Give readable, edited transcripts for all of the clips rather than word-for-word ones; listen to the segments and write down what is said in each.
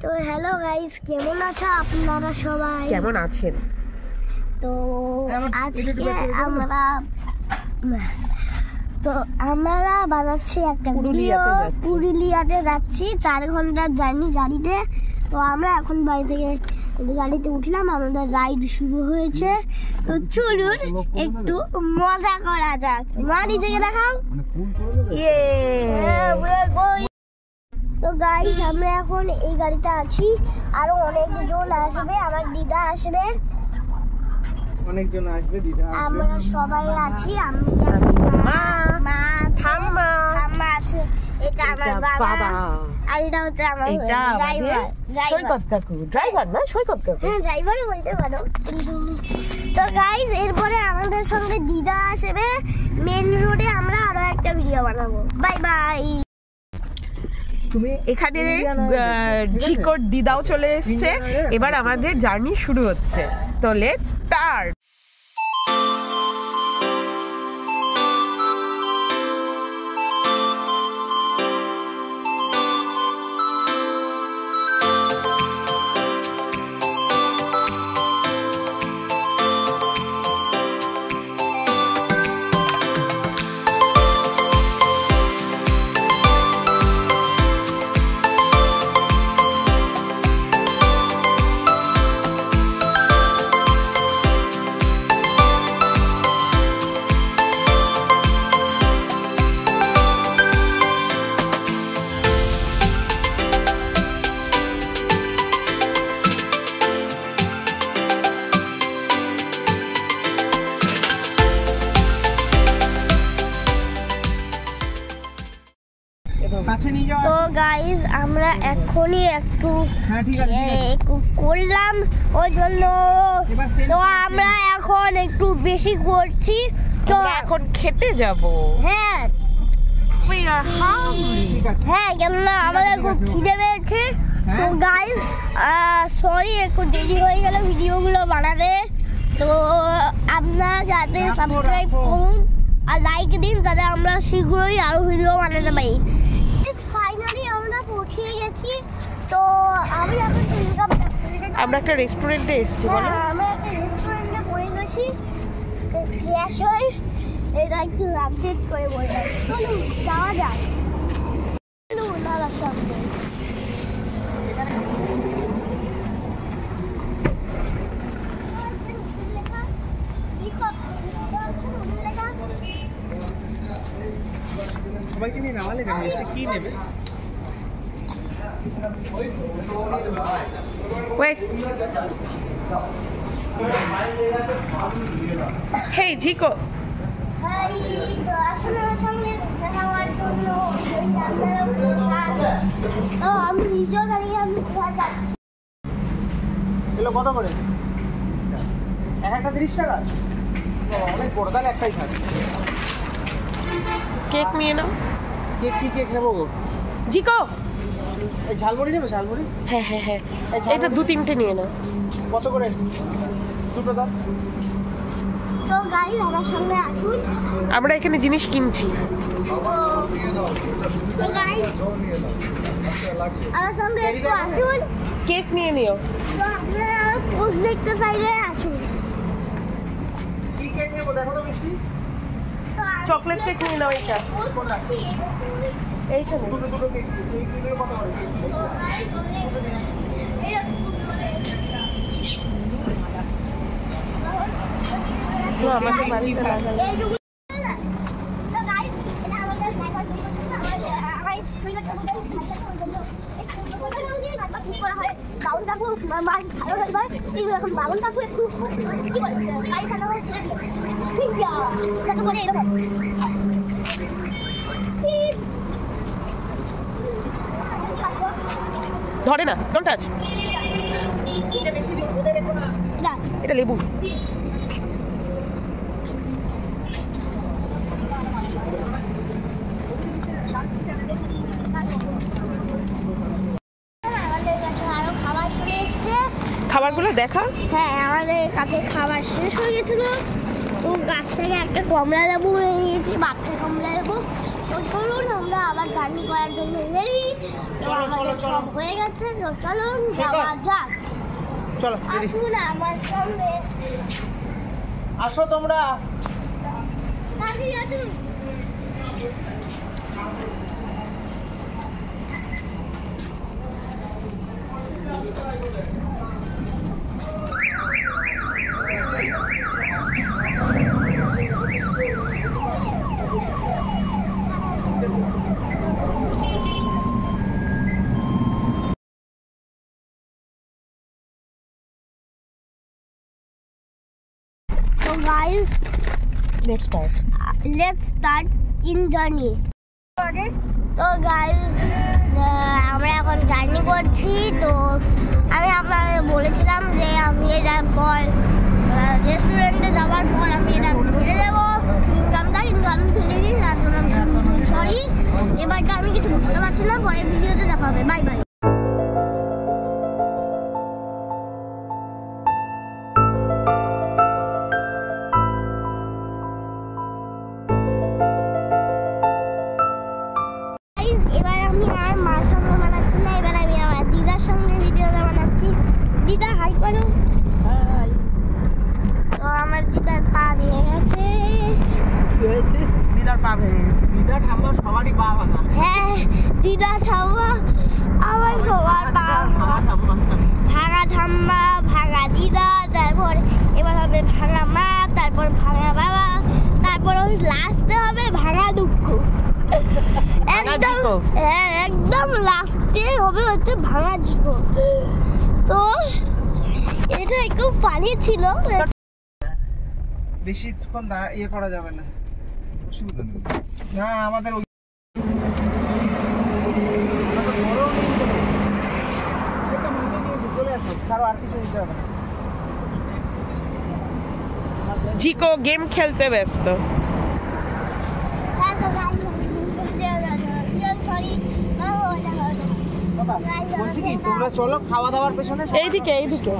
তো hello guys, কেমন আছো আপনারা সবাই? কেমন আছেন? তো আজকে আমরা বানাচ্ছি একটা ভিডিও। পুরুলিয়াতে যাচ্ছি, 4 ঘন্টার জার্নি গাড়িতে। তো আমরা এখন বাড়ি থেকে গাড়িতে উঠলাম, আমাদের রাইড শুরু হয়েছে। তো চলুন একটু মজা করা যাক। মা নিজেকে দেখাও। তো গাইস, আমরা এখন এই গাড়িতে আছি, আরো অনেকজন আসবে, আমার দিদা আসবে, অনেকজন আসবে, দিদা আসবে, আমরা সবাই আছি। আমি মা ঠাম্মা আছে, এটা আমার বাবা, আর এটা হচ্ছে আমার ড্রাইভার। সৈকত কাকু ড্রাইভার না? সৈকত কাকু, হ্যাঁ ড্রাইভারই বলতে পারো। তো গাইস, এরপরে আমাদের সঙ্গে দিদা আসবে। মেন রোডে আমরা আরো একটা ভিডিও বানাবো। Bye bye. তুমি এখানে ঝিকোর দিদাও চলে এসেছে। এবার আমাদের জার্নি শুরু হচ্ছে। তো লেটস স্টার্ট। তো গাইজ, আমরা এখনই একটু করলাম, ওই জন্য তো আমরা এখন একটু বেশি করছি। তো এখন খেতে যাব। হ্যাঁ হ্যাঁ, কেননা আমাদের খুব খিদে পেয়েছে। তো গাইজ, সরি একটু দেরি হয়ে গেল ভিডিওগুলো বানাতে। তো আপনারা যাতে সাবস্ক্রাইব করুন আর লাইক দিন, যাতে আমরা শীঘ্রই আরো ভিডিও বানাতে পারি। ফাইনালি আমরা পৌঁছে গেছি। তো আমি এখন আমরা একটা রেস্টুরেন্টে এসেছি। বলো, আমরা একটা রেস্টুরেন্টে পড়ে গেছি। গ্যাস হয়, এটা একটু আপডেট করে বললাম। চলুন যাওয়া যাক। চলুন দাদার সঙ্গে। সবাইকে নিয়ে নামালে কেন? মিষ্টি কি নেবে? ওয়েট, হেই ঝিকো। হাই, তো আসলে আমার সঙ্গে দেখা হওয়ার জন্য তো আমি নিজেও জানি আমি কোথায় যাচ্ছি। এগুলো কত করে? এক একটা 30 টাকা। অনেক বড়, তাহলে একটাই থাক। কেক নিয়ে নাও। কেক কি কেক নেবো? ঝিকো, এই ঝালমুড়ি নেবে? ঝালমুড়ি? হ্যাঁ হ্যাঁ হ্যাঁ, এটা 2-3টে নিয়ে নাও। কত করে? দুটো দাও। তো গাইস, আমার সঙ্গে আসুন, আমরা এখানে জিনিস কিনছি। তো গাইস আমার সঙ্গে একটু আসুন। কেক নিয়ে নিও। তো আপনারা পোস্ট দেখতে চাইলে আসুন। কি কেক নেবো দেখো তো মিষ্টি? চকলেট কেক নিয়ে নাও। এইটা এইটা দুটো কেক। এই দুটো কত করে? আমাদের বাড়িতে লাগানো। ধরে না, ডোন্ট টাচ। এটা লেবু। খাবারগুলো দেখা। হ্যাঁ, আমাদের কাছে খাবার শেষ হয়ে গেছিল। ও গাছ থেকে একটা কমলা লেবু নিয়ে নিয়েছি, বাচ্চা কমলা লেবু। তো চলুন আমরা আবার জার্নি করার জন্য রেডি। তো আমাদের সব হয়ে গেছে, তো চলুন যাওয়া যাক। চলো আসুন আমার সঙ্গে, আসো তোমরা। তাড়াতাড়ি আসুন। So guys, let's start in journey. তো গাইস আমরা এখন জার্নি করছি। তো আমি আপনাদের বলেছিলাম যে আমি এটা পর রেস্টুরেন্টে যাওয়ার পর আমি এটা ফেলে দেবো ইনকামটা, কিন্তু আমি ফেলে দিই, তার জন্য আমি সরি। এবারটা আমি কিছু বুঝতে পারছি না, পরের ভিডিওতে দেখা হবে। Bye bye. এবার আমি আর মার সঙ্গে বানাচ্ছি না, এবার আমি আমার দিদার সঙ্গে ভিডিওটা বানাচ্ছি। দিদা হাই করো। হাই। তো আমার দিদার পা ভেঙে গেছে। কি হয়েছে? দিদার পা ভেঙে গেছে। দিদা ঠাম্মা সবারই পা ভাঙা। হ্যাঁ, দিদা ঠাম্মা আমার সবার পা ভাঙা, ঠাম্মা ভাঙা, দিদা, তারপর এবার হবে ভাঙা মা, তারপর ভাঙা বাবা, তারপর লাস্টে হবে ভাঙা দুঃখ। একদম হ্যাঁ, একদম লাস্টে হবে হচ্ছে ভাঙা জিকো। তো এটা একটু ফানি ছিল। বেশিক্ষণ ইয়ে করা যাবে না, অসুবিধা নেই। না আমাদের চলে আসো, কারো আর কিছু দিতে হবে না। জিকো গেম খেলতে ব্যস্ত। বলছি কি তোমরা চলো খাওয়া দাওয়ার পেছনে। এইদিকে এইদিকে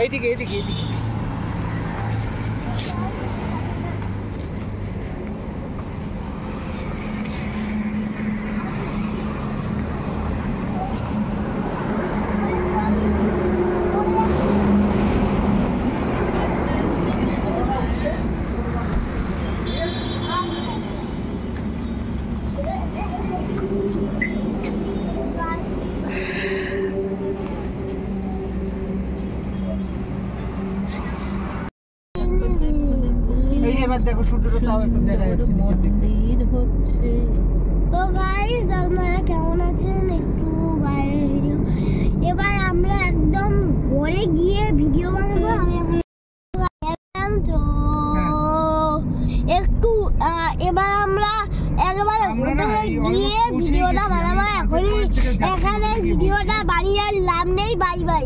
এইদিকে এইদিকে এইদিকে। এবার দেখো সূর্যটা তাও একটু দেখা যাচ্ছে নিচের দিকে। তো গাইস আপনারা কেমন আছেন? একটু বাইরের ভিডিও। এবার আমরা একদম ঘরে গিয়ে ভিডিও বানাবো। আমি এখন তো একটু এবার আমরা একবারে হোটেলে গিয়ে ভিডিওটা বানাবো। এখনই এখানে ভিডিওটা বানিয়ে আর লাভ নেই। Bye bye.